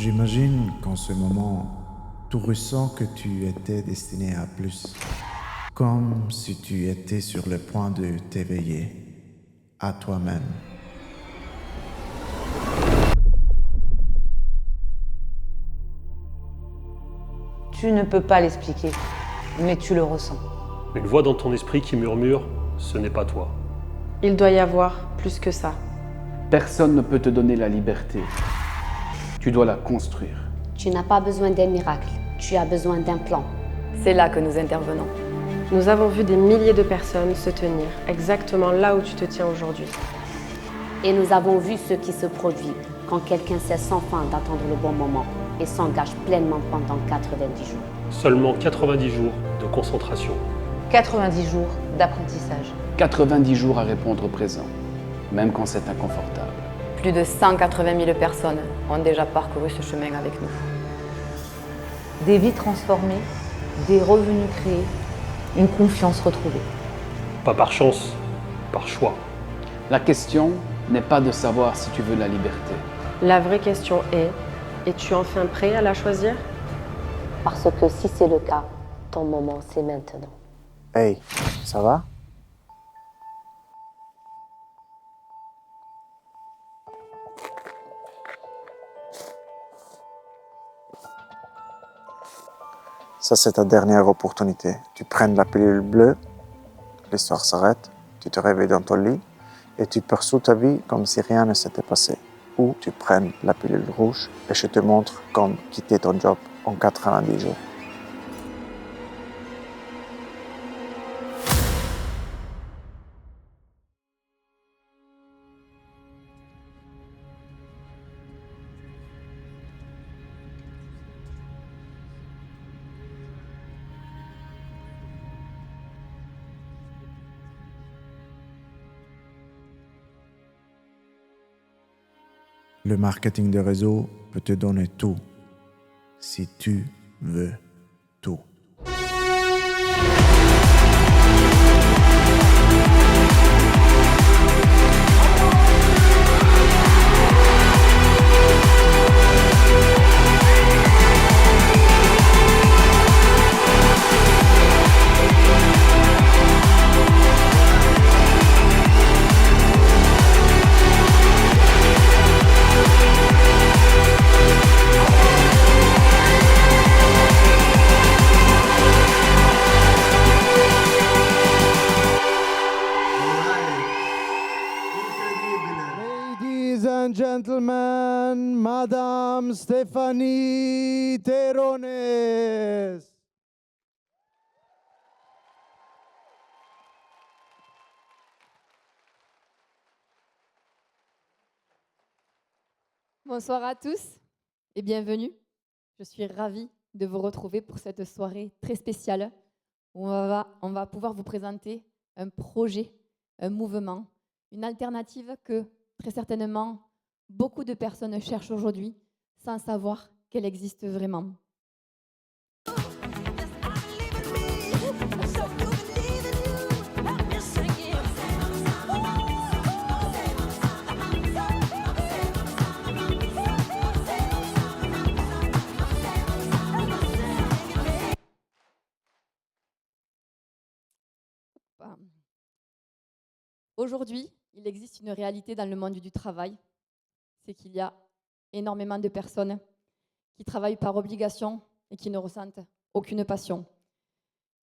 J'imagine qu'en ce moment, tu ressens que tu étais destiné à plus, comme si tu étais sur le point de t'éveiller à toi-même. Tu ne peux pas l'expliquer, mais tu le ressens. Une voix dans ton esprit qui murmure « ce n'est pas toi ». Il doit y avoir plus que ça. Personne ne peut te donner la liberté. Tu dois la construire. Tu n'as pas besoin d'un miracle, tu as besoin d'un plan. C'est là que nous intervenons. Nous avons vu des milliers de personnes se tenir exactement là où tu te tiens aujourd'hui. Et nous avons vu ce qui se produit quand quelqu'un sait sans fin d'attendre le bon moment et s'engage pleinement pendant 90 jours. Seulement 90 jours de concentration. 90 jours d'apprentissage. 90 jours à répondre présent, même quand c'est inconfortable. Plus de 180 000 personnes ont déjà parcouru ce chemin avec nous. Des vies transformées, des revenus créés, une confiance retrouvée. Pas par chance, par choix. La question n'est pas de savoir si tu veux la liberté. La vraie question est, es-tu enfin prêt à la choisir? Parce que si c'est le cas, ton moment c'est maintenant. Hey, ça va? Ça, c'est ta dernière opportunité. Tu prends la pilule bleue, l'histoire s'arrête, tu te réveilles dans ton lit et tu poursuis ta vie comme si rien ne s'était passé. Ou tu prends la pilule rouge et je te montre comment quitter ton job en 90 jours. Le marketing de réseau peut te donner tout, si tu veux tout. Ladies and gentlemen, Madame Stéphanie Terrones. Bonsoir à tous et bienvenue. Je suis ravie de vous retrouver pour cette soirée très spéciale où on va pouvoir vous présenter un projet, un mouvement, une alternative que très certainement beaucoup de personnes cherchent aujourd'hui sans savoir qu'elle existe vraiment. Aujourd'hui, il existe une réalité dans le monde du travail, c'est qu'il y a énormément de personnes qui travaillent par obligation et qui ne ressentent aucune passion.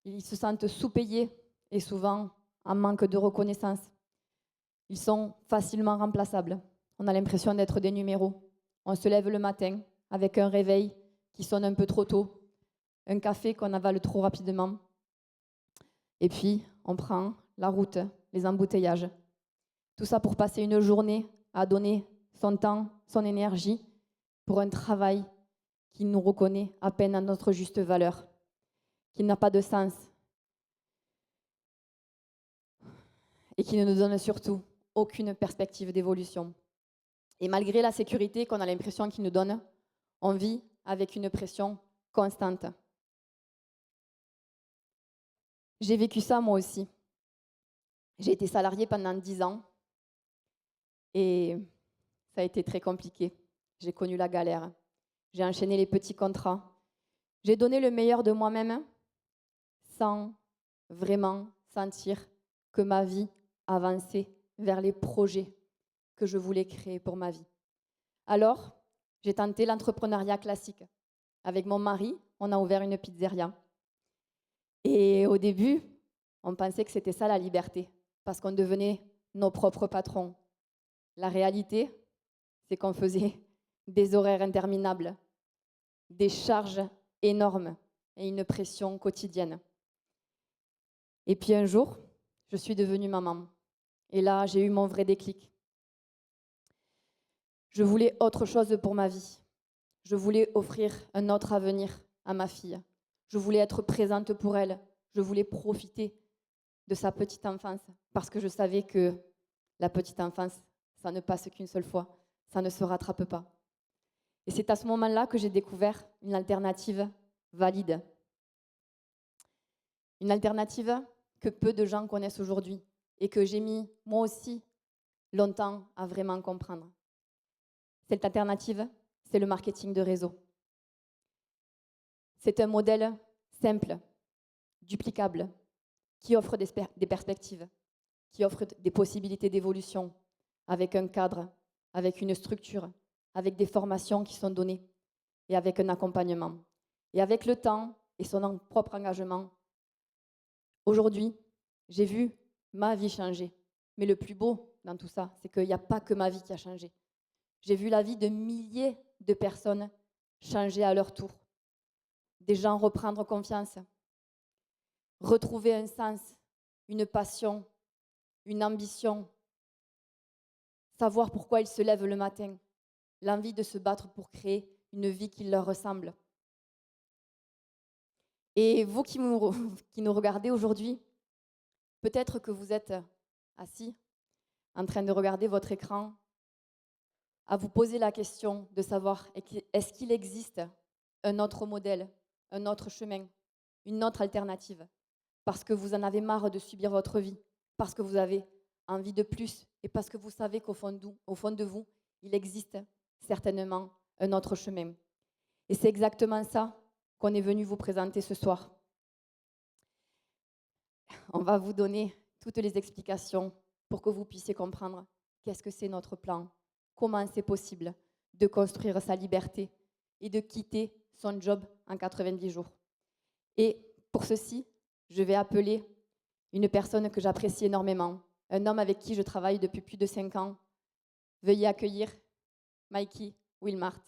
Ils se sentent sous-payés et souvent en manque de reconnaissance. Ils sont facilement remplaçables. On a l'impression d'être des numéros. On se lève le matin avec un réveil qui sonne un peu trop tôt, un café qu'on avale trop rapidement, et puis on prend la route, les embouteillages. Tout ça pour passer une journée à donner son temps, son énergie pour un travail qui nous reconnaît à peine à notre juste valeur, qui n'a pas de sens et qui ne nous donne surtout aucune perspective d'évolution. Et malgré la sécurité qu'on a l'impression qu'il nous donne, on vit avec une pression constante. J'ai vécu ça moi aussi. J'ai été salariée pendant 10 ans et ça a été très compliqué. J'ai connu la galère. j'ai enchaîné les petits contrats. J'ai donné le meilleur de moi-même sans vraiment sentir que ma vie avançait vers les projets que je voulais créer pour ma vie. Alors, j'ai tenté l'entrepreneuriat classique. Avec mon mari, on a ouvert une pizzeria. Et au début, on pensait que c'était ça la liberté, parce qu'on devenait nos propres patrons. La réalité, c'est qu'on faisait des horaires interminables, des charges énormes et une pression quotidienne. Et puis un jour, je suis devenue maman. Et là, j'ai eu mon vrai déclic. Je voulais autre chose pour ma vie. Je voulais offrir un autre avenir à ma fille. Je voulais être présente pour elle. Je voulais profiter de sa petite enfance parce que je savais que la petite enfance, ça ne passe qu'une seule fois. Ça ne se rattrape pas. Et c'est à ce moment-là que j'ai découvert une alternative valide. Une alternative que peu de gens connaissent aujourd'hui et que j'ai mis, moi aussi, longtemps à vraiment comprendre. Cette alternative, c'est le marketing de réseau. C'est un modèle simple, duplicable, qui offre des perspectives, qui offre des possibilités d'évolution, avec un cadre, avec une structure, avec des formations qui sont données et avec un accompagnement. Et avec le temps et son propre engagement, aujourd'hui, j'ai vu ma vie changer. Mais le plus beau dans tout ça, c'est qu'il n'y a pas que ma vie qui a changé. J'ai vu la vie de milliers de personnes changer à leur tour. Des gens reprendre confiance, retrouver un sens, une passion, une ambition, savoir pourquoi ils se lèvent le matin, l'envie de se battre pour créer une vie qui leur ressemble. Et vous qui nous regardez aujourd'hui, peut-être que vous êtes assis en train de regarder votre écran, à vous poser la question de savoir est-ce qu'il existe un autre modèle, un autre chemin, une autre alternative, parce que vous en avez marre de subir votre vie, parce que vous avez envie de plus et parce que vous savez qu'au fond de vous, il existe certainement un autre chemin. Et c'est exactement ça qu'on est venu vous présenter ce soir. On va vous donner toutes les explications pour que vous puissiez comprendre qu'est-ce que c'est notre plan, comment c'est possible de construire sa liberté et de quitter son job en 90 jours. Et pour ceci, je vais appeler une personne que j'apprécie énormément, un homme avec qui je travaille depuis plus de 5 ans. Veuillez accueillir Mikey Wilmart.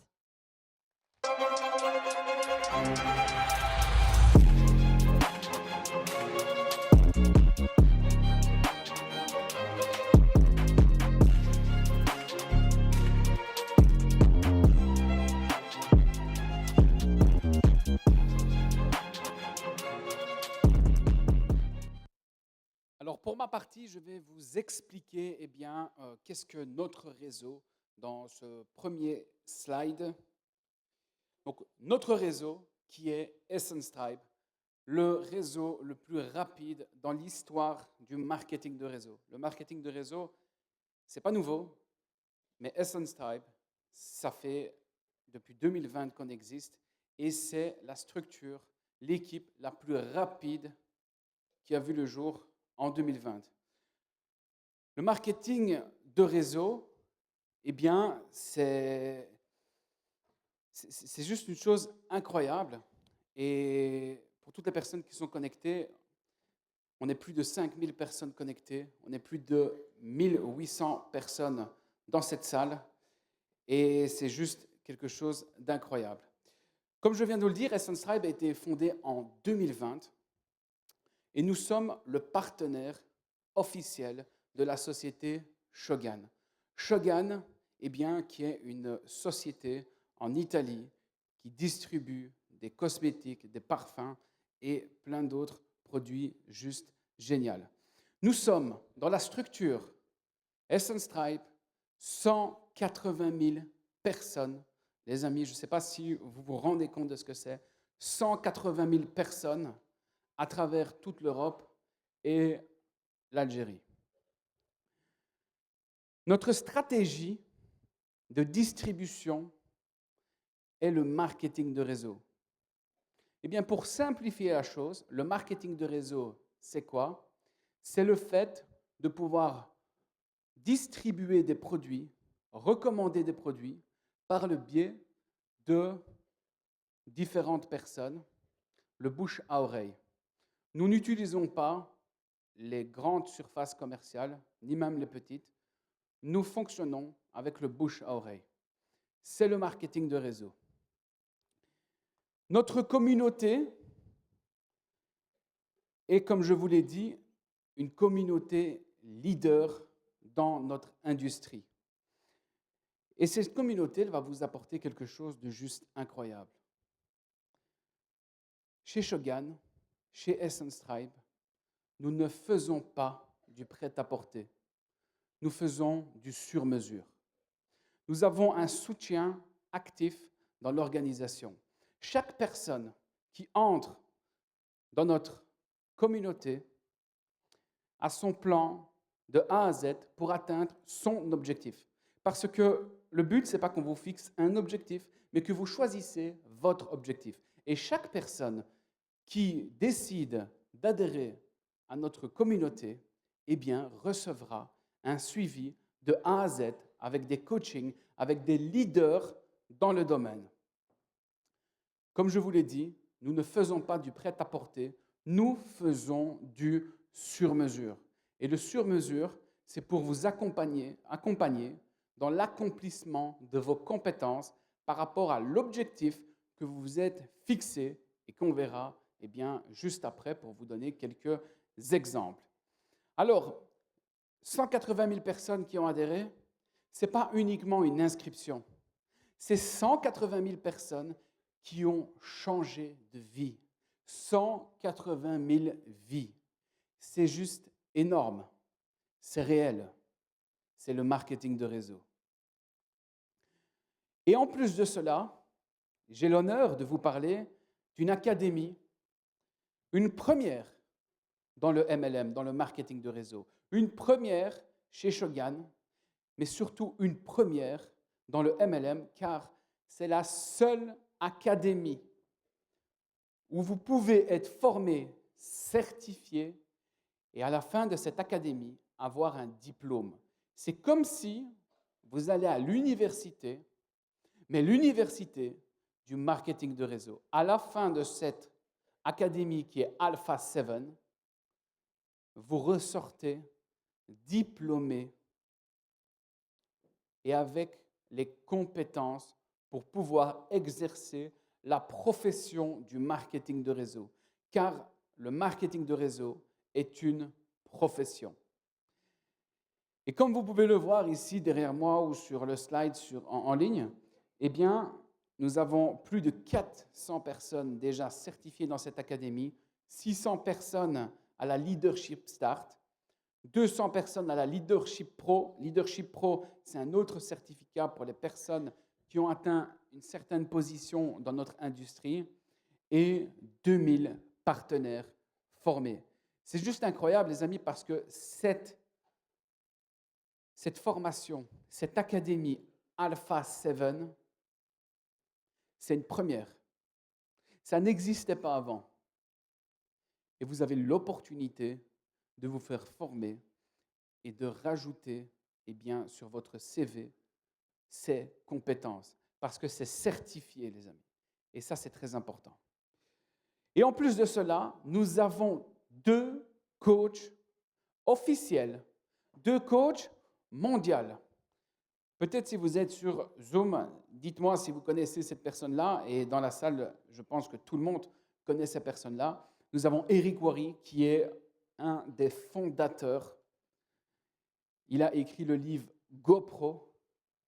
Alors pour ma partie, je vais vous expliquer qu'est-ce que notre réseau dans ce premier slide. Donc notre réseau qui est Essence Tribe, le réseau le plus rapide dans l'histoire du marketing de réseau. Le marketing de réseau, ce n'est pas nouveau, mais Essence Tribe, ça fait depuis 2020 qu'on existe et c'est la structure, l'équipe la plus rapide qui a vu le jour en 2020. Le marketing de réseau, c'est juste une chose incroyable. Et pour toutes les personnes qui sont connectées, on est plus de 5000 personnes connectées, on est plus de 1800 personnes dans cette salle. Et c'est juste quelque chose d'incroyable. Comme je viens de le dire, Essence Tribe a été fondée en 2020. Et nous sommes le partenaire officiel de la société Shogun. Shogun, qui est une société en Italie qui distribue des cosmétiques, des parfums et plein d'autres produits juste géniaux. Nous sommes dans la structure Essence Tribe, 180 000 personnes. Les amis, je ne sais pas si vous vous rendez compte de ce que c'est. 180 000 personnes à travers toute l'Europe et l'Algérie. Notre stratégie de distribution est le marketing de réseau? Eh bien, pour simplifier la chose, le marketing de réseau, c'est quoi? C'est le fait de pouvoir distribuer des produits, recommander des produits par le biais de différentes personnes, le bouche à oreille. Nous n'utilisons pas les grandes surfaces commerciales, ni même les petites. Nous fonctionnons avec le bouche à oreille. C'est le marketing de réseau. Notre communauté est, comme je vous l'ai dit, une communauté leader dans notre industrie. Et cette communauté, elle va vous apporter quelque chose de juste incroyable. Chez Shogun, chez Essence Tribe, nous ne faisons pas du prêt-à-porter. Nous faisons du sur-mesure. Nous avons un soutien actif dans l'organisation. Chaque personne qui entre dans notre communauté a son plan de A à Z pour atteindre son objectif. Parce que le but, ce n'est pas qu'on vous fixe un objectif, mais que vous choisissez votre objectif. Et chaque personne qui décide d'adhérer à notre communauté, eh bien, recevra un suivi de A à Z avec des coachings, avec des leaders dans le domaine. Comme je vous l'ai dit, nous ne faisons pas du prêt-à-porter, nous faisons du sur-mesure. Et le sur-mesure, c'est pour vous accompagner dans l'accomplissement de vos compétences par rapport à l'objectif que vous vous êtes fixé et qu'on verra juste après pour vous donner quelques exemples. Alors, 180 000 personnes qui ont adhéré, ce n'est pas uniquement une inscription. C'est 180 000 personnes qui ont changé de vie. 180 000 vies. C'est juste énorme. C'est réel. C'est le marketing de réseau. Et en plus de cela, j'ai l'honneur de vous parler d'une académie, une première dans le MLM, dans le marketing de réseau, une première chez Shogun, mais surtout une première dans le MLM, car c'est la seule académie où vous pouvez être formé, certifié, et à la fin de cette académie, avoir un diplôme. C'est comme si vous allez à l'université, mais l'université du marketing de réseau. À la fin de cette académie qui est Alpha 7, vous ressortez diplômé et avec les compétences pour pouvoir exercer la profession du marketing de réseau. Car le marketing de réseau est une profession. Et comme vous pouvez le voir ici derrière moi ou sur le slide en ligne, eh bien, nous avons plus de 400 personnes déjà certifiées dans cette académie, 600 personnes à la Leadership Start, 200 personnes à la Leadership Pro. Leadership Pro, c'est un autre certificat pour les personnes qui ont atteint une certaine position dans notre industrie, et 2000 partenaires formés. C'est juste incroyable, les amis, parce que cette formation, cette académie Alpha 7, c'est une première. Ça n'existait pas avant. Et vous avez l'opportunité de vous faire former et de rajouter sur votre CV ces compétences. Parce que c'est certifié, les amis. Et ça, c'est très important. Et en plus de cela, nous avons 2 coachs officiels, 2 coachs mondiaux. Peut-être si vous êtes sur Zoom, dites-moi si vous connaissez cette personne-là. Et dans la salle, je pense que tout le monde connaît cette personne-là. Nous avons Eric Worre, qui est un des fondateurs. Il a écrit le livre GoPro.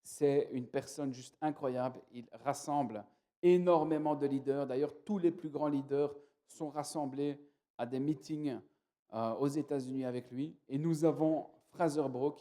C'est une personne juste incroyable. Il rassemble énormément de leaders. D'ailleurs, tous les plus grands leaders sont rassemblés à des meetings aux États-Unis avec lui. Et nous avons Fraser Brook,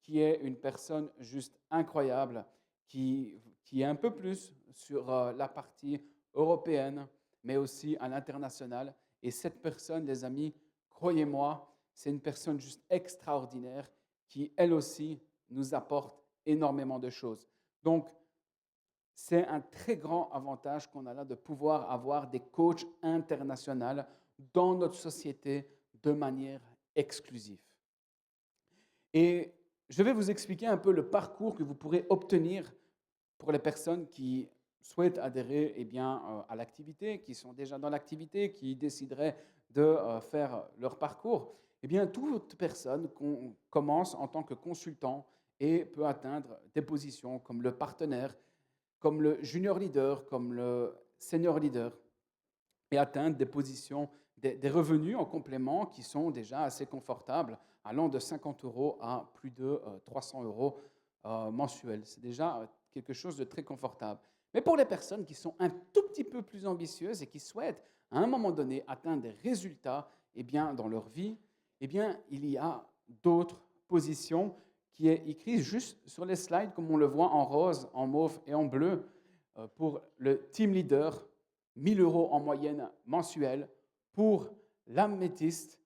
qui est une personne juste incroyable, qui est un peu plus sur la partie européenne, mais aussi à l'international. Et cette personne, les amis, croyez-moi, c'est une personne juste extraordinaire qui, elle aussi, nous apporte énormément de choses. Donc, C'est un très grand avantage qu'on a là de pouvoir avoir des coachs internationaux dans notre société de manière exclusive. Et je vais vous expliquer un peu le parcours que vous pourrez obtenir pour les personnes qui souhaitent adhérer à l'activité, qui sont déjà dans l'activité, qui décideraient de faire leur parcours. Toute personne commence en tant que consultant et peut atteindre des positions comme le partenaire, comme le junior leader, comme le senior leader, et atteindre des positions, des revenus en complément qui sont déjà assez confortables, allant de 50 € à plus de 300 € mensuels. C'est déjà quelque chose de très confortable. Mais pour les personnes qui sont un tout petit peu plus ambitieuses et qui souhaitent, à un moment donné, atteindre des résultats dans leur vie, il y a d'autres positions qui est écrites juste sur les slides, comme on le voit en rose, en mauve et en bleu, pour le team leader, 1 000 € en moyenne mensuelle. Pour l'améthyste,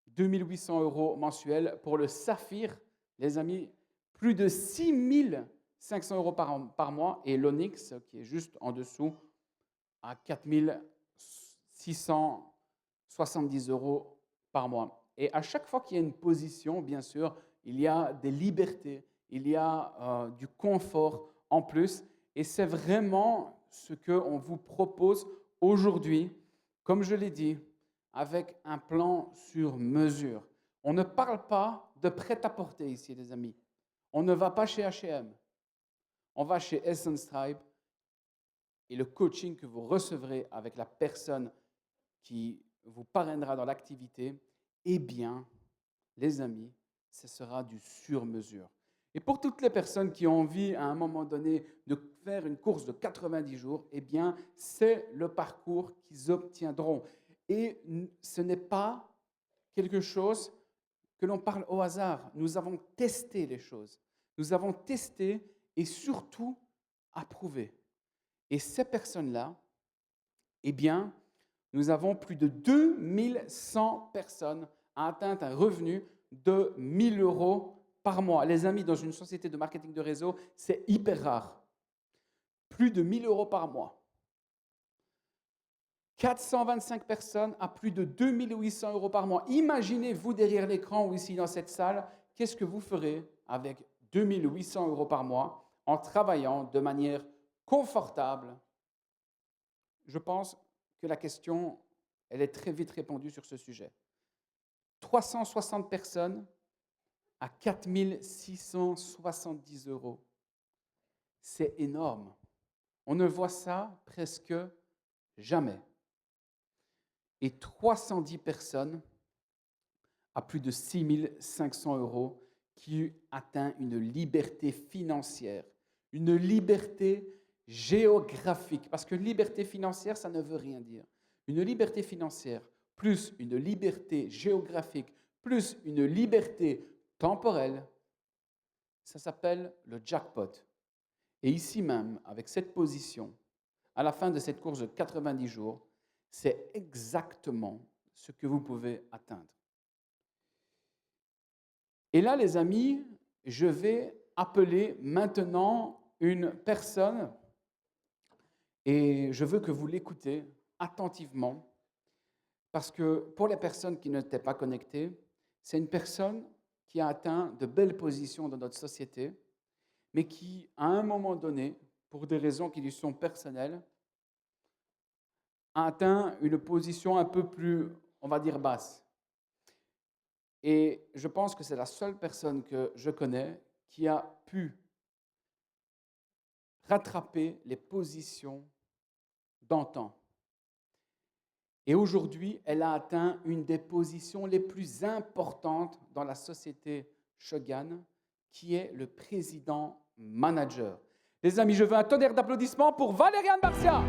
2 800 € mensuels. Pour le saphir, les amis, plus de 6 500 € par mois. Et l'onyx, qui est juste en dessous, à 4 670 € par mois. Et à chaque fois qu'il y a une position, bien sûr, il y a des libertés, il y a du confort en plus. Et c'est vraiment ce qu'on vous propose aujourd'hui, comme je l'ai dit, avec un plan sur mesure. On ne parle pas de prêt-à-porter ici, les amis. On ne va pas chez H&M. On va chez Essence Tribe. Et le coaching que vous recevrez avec la personne qui vous parrainera dans l'activité, les amis, ce sera du sur-mesure. Et pour toutes les personnes qui ont envie, à un moment donné, de faire une course de 90 jours, c'est le parcours qu'ils obtiendront. Et ce n'est pas quelque chose que l'on parle au hasard. Nous avons testé les choses. Nous avons testé et surtout approuvé. Et ces personnes-là, nous avons plus de 2100 personnes à atteindre un revenu de 1 000 € par mois. Les amis, dans une société de marketing de réseau, c'est hyper rare. Plus de 1 000 € par mois. 425 personnes à plus de 2 800 € par mois. Imaginez-vous derrière l'écran ou ici dans cette salle, qu'est-ce que vous ferez avec 2 800 € par mois en travaillant de manière confortable? Je pense que la question, elle est très vite répondue sur ce sujet. 360 personnes à 4 670 €. C'est énorme. On ne voit ça presque jamais. Et 310 personnes à plus de 6 500 € qui atteignent une liberté financière, une liberté géographique. Parce que liberté financière, ça ne veut rien dire. Une liberté financière plus une liberté géographique plus une liberté temporelle, ça s'appelle le jackpot. Et ici même, avec cette position, à la fin de cette course de 90 jours, c'est exactement ce que vous pouvez atteindre. Et là, les amis, je vais appeler maintenant une personne et je veux que vous l'écoutez attentivement parce que pour les personnes qui n'étaient pas connectées, c'est une personne qui a atteint de belles positions dans notre société, mais qui, à un moment donné, pour des raisons qui lui sont personnelles, a atteint une position un peu plus, on va dire, basse. Et je pense que c'est la seule personne que je connais qui a pu rattraper les positions d'antan. Et aujourd'hui, elle a atteint une des positions les plus importantes dans la société Shogun, qui est le président-manager. Les amis, je veux un tonnerre d'applaudissements pour Valériane Barcia.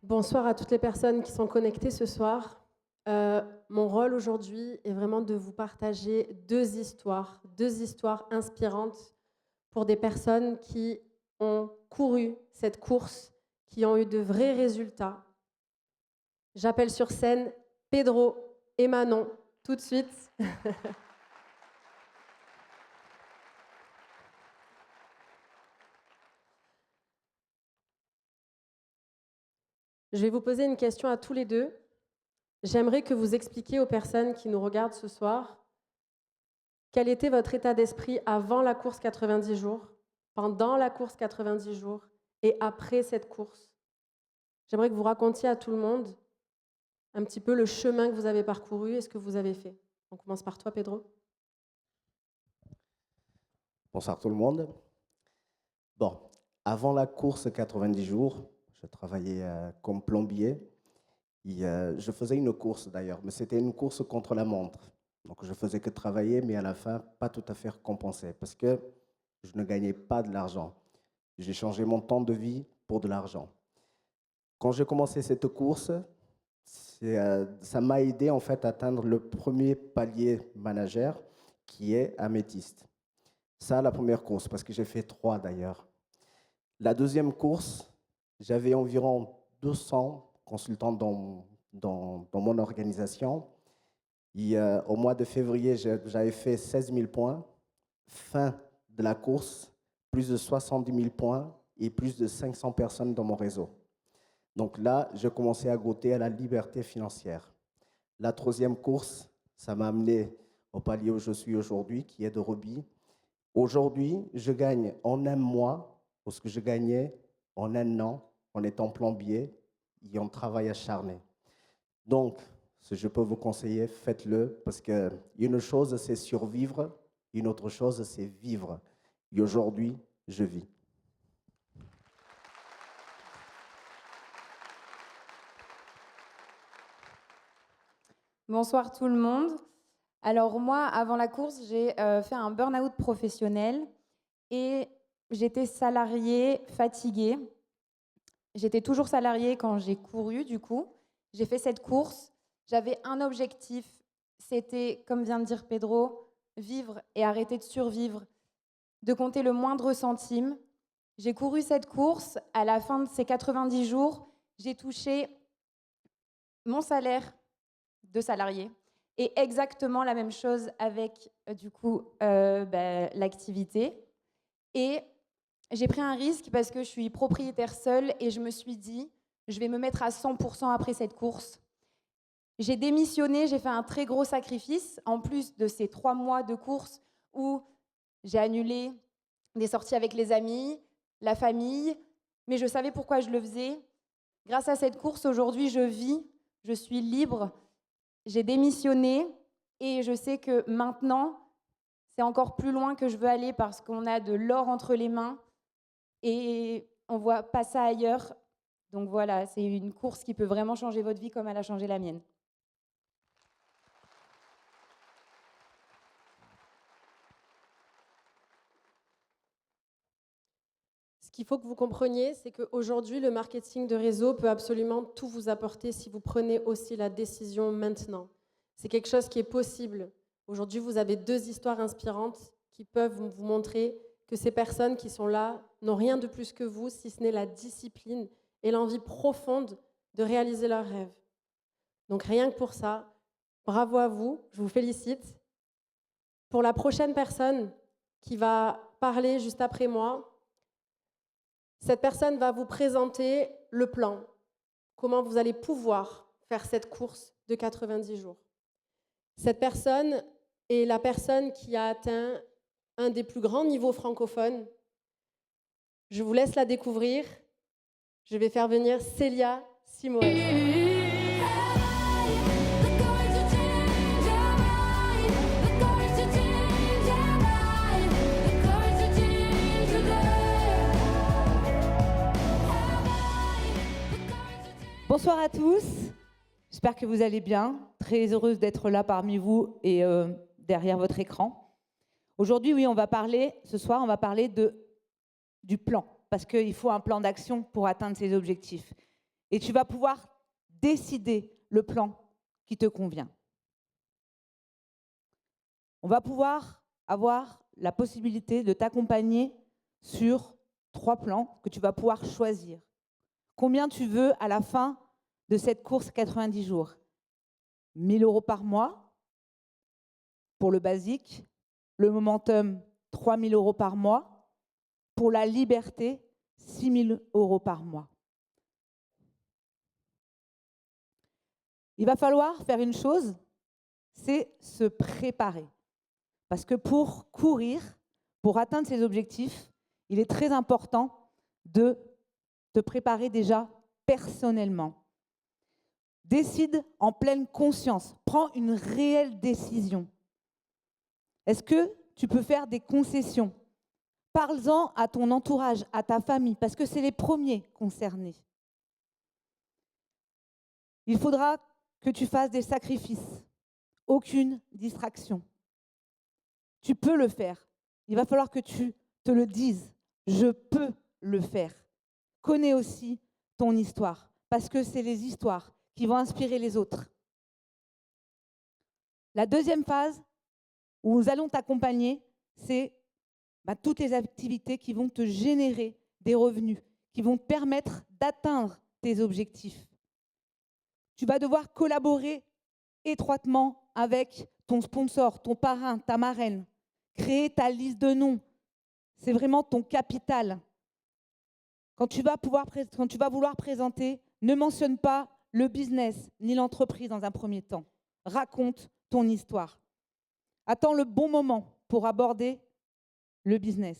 Bonsoir à toutes les personnes qui sont connectées ce soir. mon rôle aujourd'hui est vraiment de vous partager deux histoires inspirantes pour des personnes qui ont couru cette course, qui ont eu de vrais résultats. J'appelle sur scène Pedro et Manon tout de suite. Je vais vous poser une question à tous les deux. J'aimerais que vous expliquiez aux personnes qui nous regardent ce soir quel était votre état d'esprit avant la course 90 jours, pendant la course 90 jours et après cette course. J'aimerais que vous racontiez à tout le monde un petit peu le chemin que vous avez parcouru et ce que vous avez fait. On commence par toi, Pedro. Bonsoir tout le monde. Bon, avant la course 90 jours, je travaillais comme plombier. Je faisais une course d'ailleurs, mais c'était une course contre la montre. Donc je faisais que travailler, mais à la fin, pas tout à fait récompensé parce que je ne gagnais pas de l'argent. J'ai changé mon temps de vie pour de l'argent. Quand j'ai commencé cette course, ça m'a aidé en fait à atteindre le premier palier manager qui est améthyste. Ça, la première course, parce que j'ai fait 3 d'ailleurs. La deuxième course, j'avais environ 200 consultants dans mon organisation. Au mois de février, j'avais fait 16 000 points. Fin de la course, plus de 70 000 points et plus de 500 personnes dans mon réseau. Donc là, je commençais à goûter à la liberté financière. La troisième course, ça m'a amené au palier où je suis aujourd'hui, qui est de Roby. Aujourd'hui, je gagne en un mois ce que je gagnais en un an en étant plombier et en travail acharné. Donc, si je peux vous conseiller, faites-le, parce qu'une chose, c'est survivre, une autre chose, c'est vivre. Et aujourd'hui, je vis. Bonsoir tout le monde. Alors moi, avant la course, j'ai fait un burn-out professionnel et j'étais salariée fatiguée. J'étais toujours salariée quand j'ai couru, du coup. J'ai fait cette course. J'avais un objectif, c'était, comme vient de dire Pedro, vivre et arrêter de survivre, de compter le moindre centime. J'ai couru cette course. À la fin de ces 90 jours, j'ai touché mon salaire de salarié et exactement la même chose avec, l'activité. Et j'ai pris un risque parce que je suis propriétaire seule et je me suis dit, je vais me mettre à 100% après cette course. J'ai démissionné, j'ai fait un très gros sacrifice, en plus de ces 3 mois de course où j'ai annulé des sorties avec les amis, la famille, mais je savais pourquoi je le faisais. Grâce à cette course, aujourd'hui, je vis, je suis libre, j'ai démissionné et je sais que maintenant, c'est encore plus loin que je veux aller parce qu'on a de l'or entre les mains et on ne voit pas ça ailleurs. Donc voilà, c'est une course qui peut vraiment changer votre vie comme elle a changé la mienne. Ce qu'il faut que vous compreniez, c'est qu'aujourd'hui, le marketing de réseau peut absolument tout vous apporter si vous prenez aussi la décision maintenant. C'est quelque chose qui est possible. Aujourd'hui, vous avez 2 histoires inspirantes qui peuvent vous montrer que ces personnes qui sont là n'ont rien de plus que vous, si ce n'est la discipline et l'envie profonde de réaliser leurs rêves. Donc rien que pour ça, bravo à vous, je vous félicite. Pour la prochaine personne qui va parler juste après moi, cette personne va vous présenter le plan, comment vous allez pouvoir faire cette course de 90 jours. Cette personne est la personne qui a atteint un des plus grands niveaux francophones. Je vous laisse la découvrir. Je vais faire venir Célia Simoes. Bonsoir à tous, j'espère que vous allez bien. Très heureuse d'être là parmi vous et derrière votre écran. Aujourd'hui, oui, ce soir, on va parler du plan, parce qu'il faut un plan d'action pour atteindre ses objectifs. Et tu vas pouvoir décider le plan qui te convient. On va pouvoir avoir la possibilité de t'accompagner sur 3 plans que tu vas pouvoir choisir. Combien tu veux à la fin de cette course 90 jours? 1 000 € par mois pour le basique, le momentum 3 000 € par mois, pour la liberté 6 000 € par mois. Il va falloir faire une chose, c'est se préparer. Parce que pour courir, pour atteindre ses objectifs, il est très important de te préparer déjà personnellement. Décide en pleine conscience, prends une réelle décision. Est-ce que tu peux faire des concessions? Parle-en à ton entourage, à ta famille, parce que c'est les premiers concernés. Il faudra que tu fasses des sacrifices, aucune distraction. Tu peux le faire. Il va falloir que tu te le dises. Je peux le faire. Connais aussi ton histoire, parce que c'est les histoires qui vont inspirer les autres. La deuxième phase où nous allons t'accompagner, c'est toutes les activités qui vont te générer des revenus, qui vont te permettre d'atteindre tes objectifs. Tu vas devoir collaborer étroitement avec ton sponsor, ton parrain, ta marraine. Créer ta liste de noms, c'est vraiment ton capital. Quand tu vas vouloir présenter, ne mentionne pas le business ni l'entreprise dans un premier temps. Raconte ton histoire. Attends le bon moment pour aborder le business.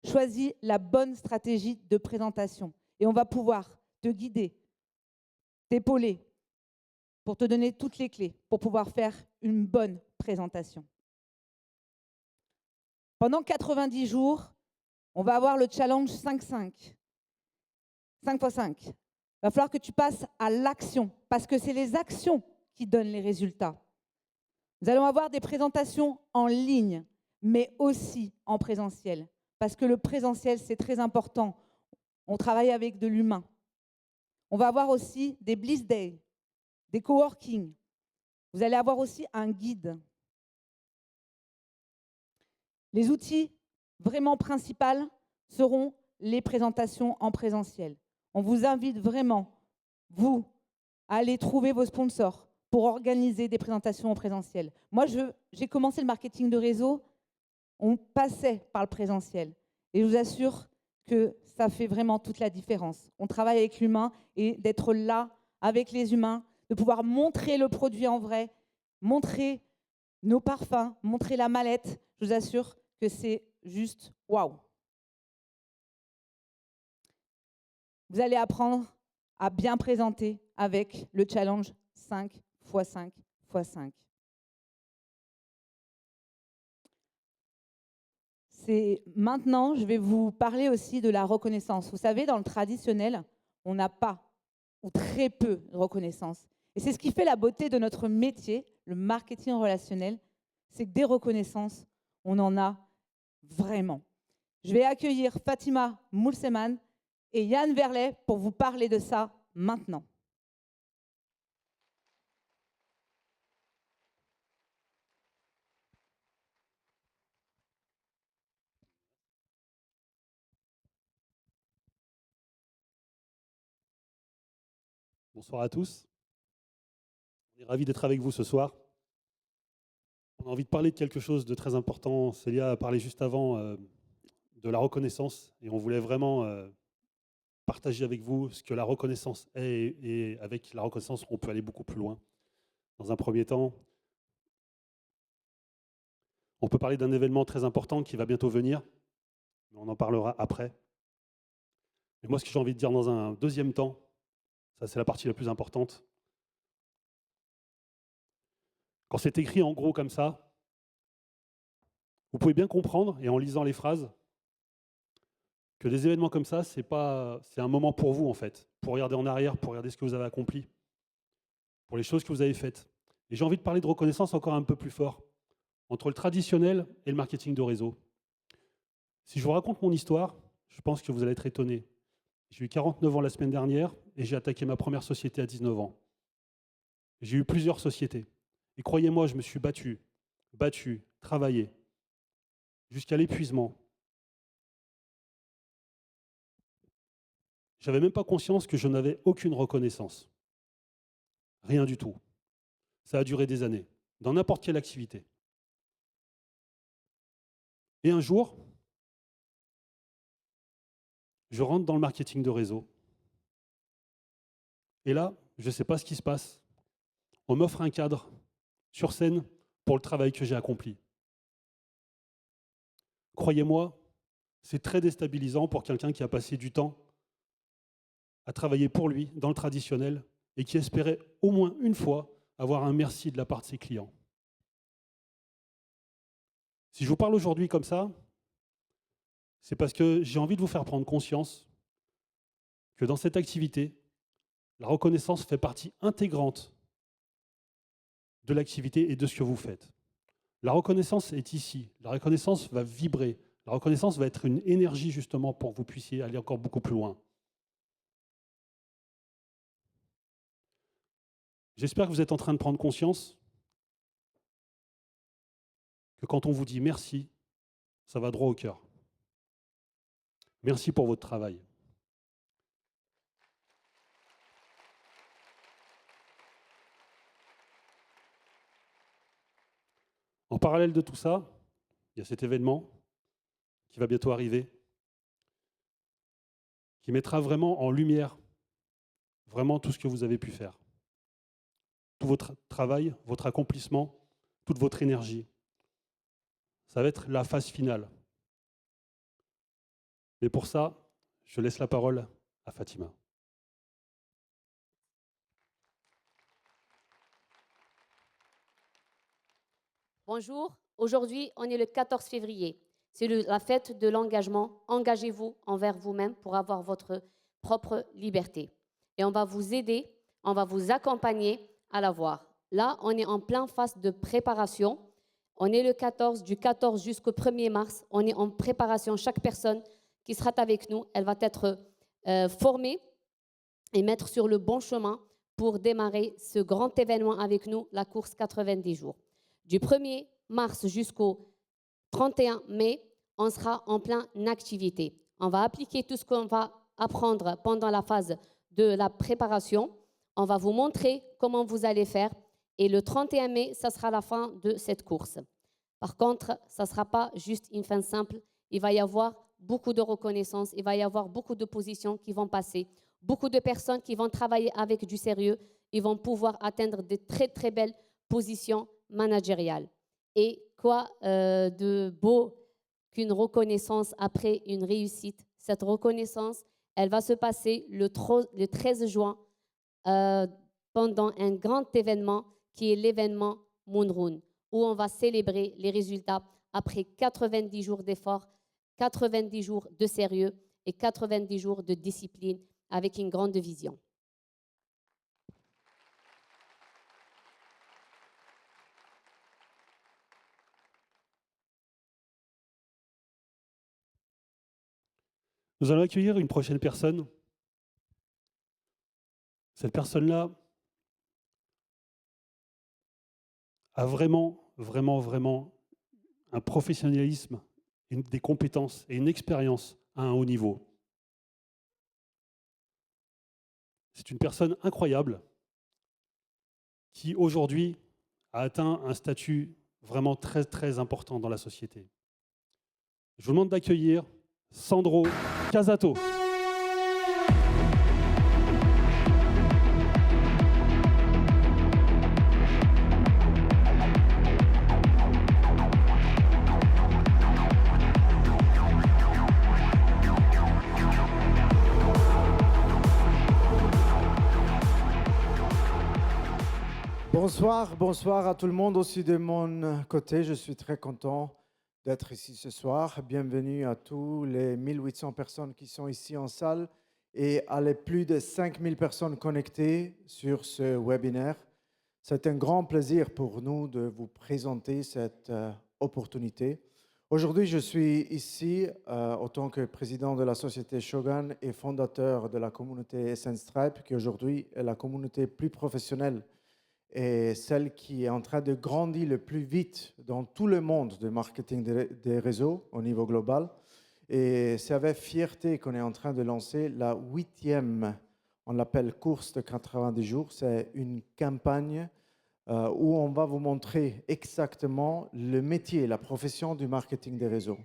Choisis la bonne stratégie de présentation et on va pouvoir te guider, t'épauler pour te donner toutes les clés pour pouvoir faire une bonne présentation. Pendant 90 jours, on va avoir le challenge 5x5. 5x5. Il va falloir que tu passes à l'action parce que c'est les actions qui donnent les résultats. Nous allons avoir des présentations en ligne, mais aussi en présentiel. Parce que le présentiel, c'est très important. On travaille avec de l'humain. On va avoir aussi des Bliss Days, des coworking. Vous allez avoir aussi un guide. Les outils vraiment principaux seront les présentations en présentiel. On vous invite vraiment, vous, à aller trouver vos sponsors pour organiser des présentations en présentiel. Moi, j'ai commencé le marketing de réseau, on passait par le présentiel. Et je vous assure que ça fait vraiment toute la différence. On travaille avec l'humain et d'être là avec les humains, de pouvoir montrer le produit en vrai, montrer nos parfums, montrer la mallette, je vous assure que c'est juste waouh. Vous allez apprendre à bien présenter avec le challenge 5x5x5. Maintenant, je vais vous parler aussi de la reconnaissance. Vous savez, dans le traditionnel, on n'a pas ou très peu de reconnaissance. Et c'est ce qui fait la beauté de notre métier, le marketing relationnel, c'est que des reconnaissances, on en a vraiment. Je vais accueillir Fatima Moulseman et Yann Verlet pour vous parler de ça maintenant. Bonsoir à tous. On est ravis d'être avec vous ce soir. On a envie de parler de quelque chose de très important. Célia a parlé juste avant de la reconnaissance et on voulait vraiment partager avec vous ce que la reconnaissance est et avec la reconnaissance, on peut aller beaucoup plus loin. Dans un premier temps, on peut parler d'un événement très important qui va bientôt venir, mais on en parlera après. Et moi, ce que j'ai envie de dire dans un deuxième temps, ça c'est la partie la plus importante. Quand c'est écrit en gros comme ça, vous pouvez bien comprendre, et en lisant les phrases, que des événements comme ça, c'est un moment pour vous en fait, pour regarder en arrière, pour regarder ce que vous avez accompli, pour les choses que vous avez faites. Et j'ai envie de parler de reconnaissance encore un peu plus fort, entre le traditionnel et le marketing de réseau. Si je vous raconte mon histoire, je pense que vous allez être étonnés. J'ai eu 49 ans la semaine dernière et j'ai attaqué ma première société à 19 ans. J'ai eu plusieurs sociétés. Et croyez-moi, je me suis battu, travailler, jusqu'à l'épuisement. Je n'avais même pas conscience que je n'avais aucune reconnaissance. Rien du tout. Ça a duré des années, dans n'importe quelle activité. Et un jour, je rentre dans le marketing de réseau. Et là, je ne sais pas ce qui se passe. On m'offre un cadre sur scène pour le travail que j'ai accompli. Croyez-moi, c'est très déstabilisant pour quelqu'un qui a passé du temps à travailler pour lui dans le traditionnel et qui espérait au moins une fois avoir un merci de la part de ses clients. Si je vous parle aujourd'hui comme ça, c'est parce que j'ai envie de vous faire prendre conscience que dans cette activité, la reconnaissance fait partie intégrante de l'activité et de ce que vous faites. La reconnaissance est ici. La reconnaissance va vibrer. La reconnaissance va être une énergie justement pour que vous puissiez aller encore beaucoup plus loin. J'espère que vous êtes en train de prendre conscience que quand on vous dit merci, ça va droit au cœur. Merci pour votre travail. En parallèle de tout ça, il y a cet événement qui va bientôt arriver, qui mettra vraiment en lumière vraiment tout ce que vous avez pu faire. Tout votre travail, votre accomplissement, toute votre énergie. Ça va être la phase finale. Mais pour ça, je laisse la parole à Fatima. Bonjour, aujourd'hui on est le 14 février. C'est la fête de l'engagement. Engagez-vous envers vous-même pour avoir votre propre liberté. Et on va vous aider, on va vous accompagner à l'avoir. Là, on est en pleine phase de préparation. On est le 14, du 14 jusqu'au 1er mars. On est en préparation. Chaque personne qui sera avec nous, elle va être formée et mettre sur le bon chemin pour démarrer ce grand événement avec nous, la course 90 jours. Du 1er mars jusqu'au 31 mai, on sera en pleine activité. On va appliquer tout ce qu'on va apprendre pendant la phase de la préparation. On va vous montrer comment vous allez faire. Et le 31 mai, ça sera la fin de cette course. Par contre, ça ne sera pas juste une fin simple. Il va y avoir beaucoup de reconnaissance. Il va y avoir beaucoup de positions qui vont passer. Beaucoup de personnes qui vont travailler avec du sérieux. Ils vont pouvoir atteindre de très, très belles positions managériales. Et quoi de beau qu'une reconnaissance après une réussite. Cette reconnaissance, elle va se passer le 13 juin pendant un grand événement qui est l'événement Moonroon, où on va célébrer les résultats après 90 jours d'efforts, 90 jours de sérieux et 90 jours de discipline avec une grande vision. Nous allons accueillir une prochaine personne. Cette personne-là a vraiment un professionnalisme, des compétences et une expérience à un haut niveau. C'est une personne incroyable qui, aujourd'hui, a atteint un statut vraiment très, très important dans la société. Je vous demande d'accueillir Sandro Casato. Bonsoir à tout le monde aussi de mon côté. Je suis très content d'être ici ce soir. Bienvenue à tous les 1800 personnes qui sont ici en salle et à les plus de 5000 personnes connectées sur ce webinaire. C'est un grand plaisir pour nous de vous présenter cette opportunité. Aujourd'hui, je suis ici en tant que président de la société Shogun et fondateur de la communauté Essence Tribe, qui aujourd'hui est la communauté plus professionnelle et celle qui est en train de grandir le plus vite dans tout le monde du marketing des réseaux au niveau global. Et c'est avec fierté qu'on est en train de lancer la 8e, on l'appelle course de 90 jours. C'est une campagne où on va vous montrer exactement le métier, la profession du marketing des réseaux.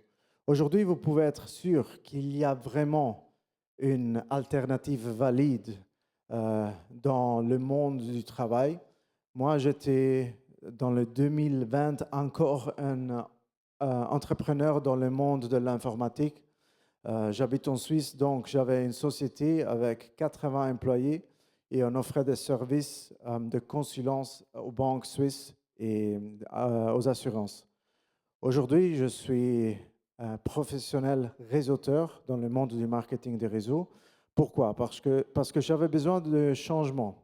Aujourd'hui, vous pouvez être sûr qu'il y a vraiment une alternative valide dans le monde du travail. Moi, j'étais dans le 2020 encore un entrepreneur dans le monde de l'informatique. J'habite en Suisse, donc j'avais une société avec 80 employés et on offrait des services de consulence aux banques suisses et aux assurances. Aujourd'hui, je suis professionnel réseauteur dans le monde du marketing des réseaux. Pourquoi? Parce que j'avais besoin de changement.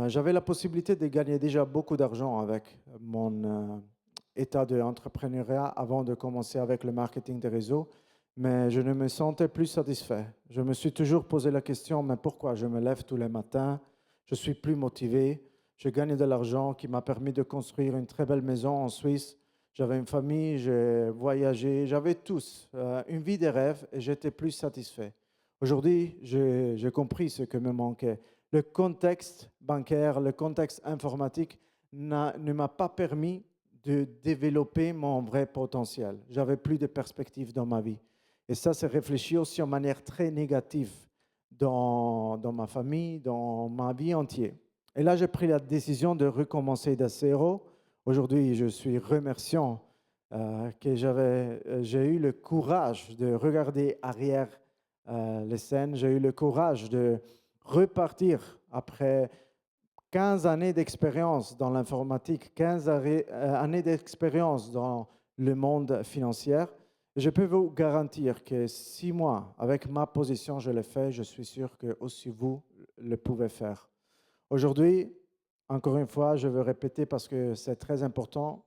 J'avais la possibilité de gagner déjà beaucoup d'argent avec mon état d'entrepreneuriat avant de commencer avec le marketing des réseaux, mais je ne me sentais plus satisfait. Je me suis toujours posé la question, mais pourquoi je me lève tous les matins, je suis plus motivé, je gagne de l'argent qui m'a permis de construire une très belle maison en Suisse. J'avais une famille, j'ai voyagé, j'avais tous une vie de rêve et j'étais plus satisfait. Aujourd'hui, j'ai compris ce que me manquait. Le contexte bancaire, le contexte informatique ne m'a pas permis de développer mon vrai potentiel. J'avais plus de perspectives dans ma vie. Et ça s'est réfléchi aussi en manière très négative dans ma famille, dans ma vie entière. Et là, j'ai pris la décision de recommencer de zéro. Aujourd'hui, je suis remerciant que j'ai eu le courage de regarder arrière les scènes. J'ai eu le courage de repartir après 15 années d'expérience dans l'informatique, 15 années d'expérience dans le monde financier. Je peux vous garantir que 6 mois, avec ma position, je l'ai fait. Je suis sûr que aussi vous le pouvez faire. Aujourd'hui, encore une fois, je veux répéter parce que c'est très important.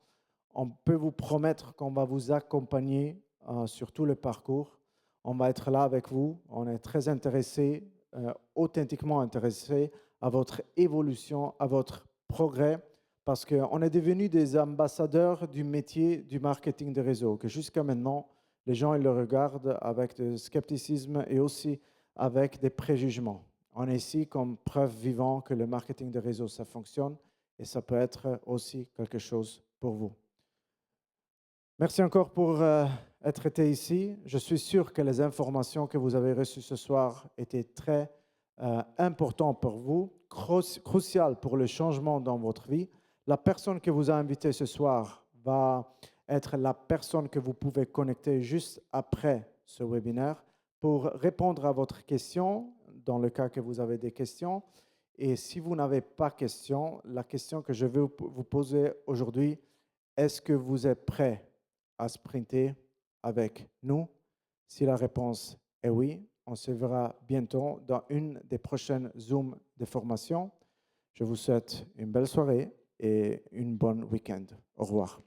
On peut vous promettre qu'on va vous accompagner sur tout le parcours. On va être là avec vous. On est très intéressés, authentiquement intéressés à votre évolution, à votre progrès, parce qu'on est devenus des ambassadeurs du métier du marketing de réseau, que jusqu'à maintenant, les gens ils le regardent avec du scepticisme et aussi avec des préjugements. On est ici comme preuve vivante que le marketing de réseau, ça fonctionne et ça peut être aussi quelque chose pour vous. Merci encore pour être été ici. Je suis sûr que les informations que vous avez reçues ce soir étaient très importantes pour vous, cruciales pour le changement dans votre vie. La personne que vous a invité ce soir va être la personne que vous pouvez connecter juste après ce webinaire pour répondre à votre question, dans le cas que vous avez des questions. Et si vous n'avez pas de questions, la question que je vais vous poser aujourd'hui, est-ce que vous êtes prêt à sprinter avec nous? Si la réponse est oui, on se verra bientôt dans une des prochaines Zoom de formation. Je vous souhaite une belle soirée et une bonne week-end. Au revoir.